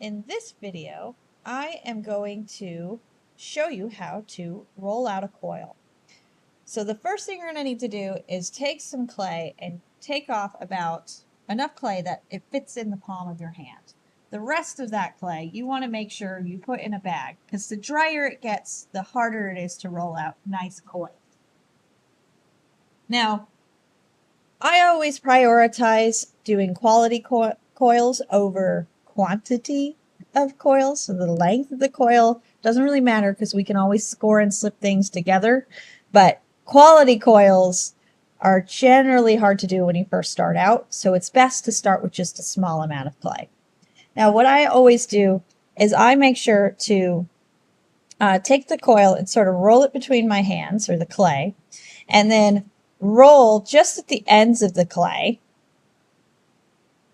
In this video, I am going to show you how to roll out a coil. So the first thing you're going to need to do is take some clay and take off about enough clay that it fits in the palm of your hand. The rest of that clay, you want to make sure you put in a bag, because the drier it gets, the harder it is to roll out nice coils. Now, I always prioritize doing quality coils over quantity of coils. So the length of the coil doesn't really matter because we can always score and slip things together. But quality coils are generally hard to do when you first start out. So it's best to start with just a small amount of clay. Now, what I always do is I make sure to take the coil and sort of roll it between my hands, or the clay, and then roll just at the ends of the clay,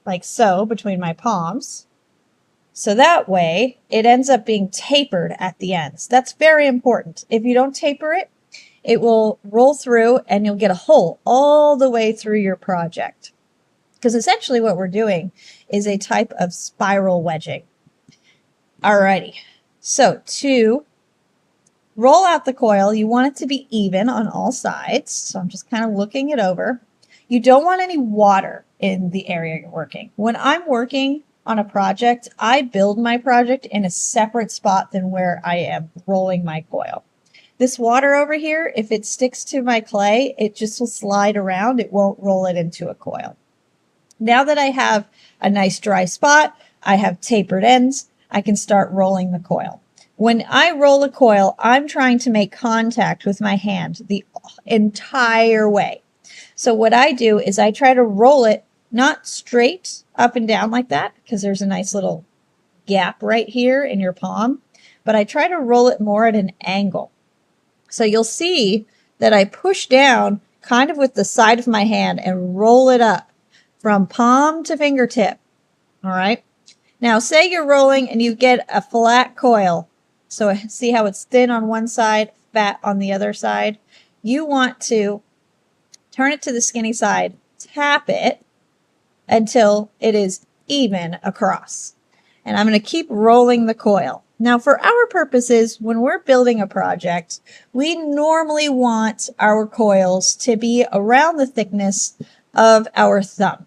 like so, between my palms. So that way it ends up being tapered at the ends. That's very important. If you don't taper it, it will roll through and you'll get a hole all the way through your project. Because essentially what we're doing is a type of spiral wedging. Alrighty, so to roll out the coil, you want it to be even on all sides. So I'm just kind of looking it over. You don't want any water in the area you're working. When I'm working on a project, I build my project in a separate spot than where I am rolling my coil. This water over here, if it sticks to my clay, it just will slide around. It won't roll it into a coil. Now that I have a nice dry spot, I have tapered ends, I can start rolling the coil. When I roll a coil, I'm trying to make contact with my hand the entire way. So what I do is I try to roll it not straight up and down like that, because there's a nice little gap right here in your palm, but I try to roll it more at an angle. So you'll see that I push down kind of with the side of my hand and roll it up from palm to fingertip. All right. Now say you're rolling and you get a flat coil. So see how it's thin on one side, fat on the other side? You want to turn it to the skinny side, tap it until it is even across. And I'm going to keep rolling the coil. Now for our purposes, when we're building a project, we normally want our coils to be around the thickness of our thumb.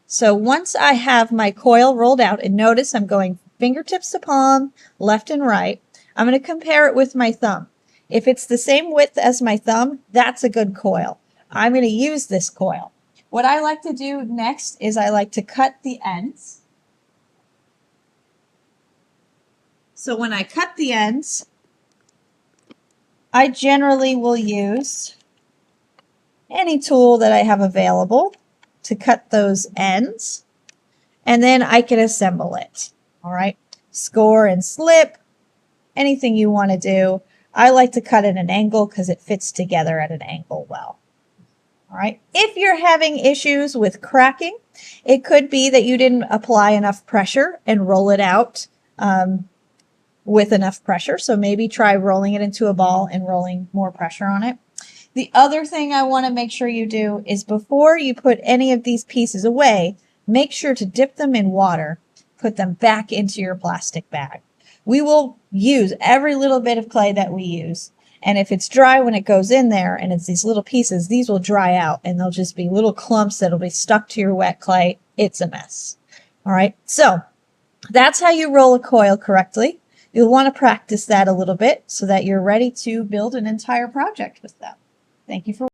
So once I have my coil rolled out, and notice I'm going fingertips to palm, left and right, I'm going to compare it with my thumb. If it's the same width as my thumb, that's a good coil. I'm going to use this coil. What I like to do next is I like to cut the ends. So when I cut the ends, I generally will use any tool that I have available to cut those ends, and then I can assemble it. All right, score and slip, anything you want to do. I like to cut at an angle because it fits together at an angle well. All right, if you're having issues with cracking, it could be that you didn't apply enough pressure and roll it out with enough pressure. So maybe try rolling it into a ball and rolling more pressure on it. The other thing I want to make sure you do is before you put any of these pieces away, make sure to dip them in water, put them back into your plastic bag. We will use every little bit of clay that we use. And if it's dry when it goes in there and it's these little pieces, these will dry out and they'll just be little clumps that'll be stuck to your wet clay. It's a mess. All right. So that's how you roll a coil correctly. You'll want to practice that a little bit so that you're ready to build an entire project with them. Thank you for watching.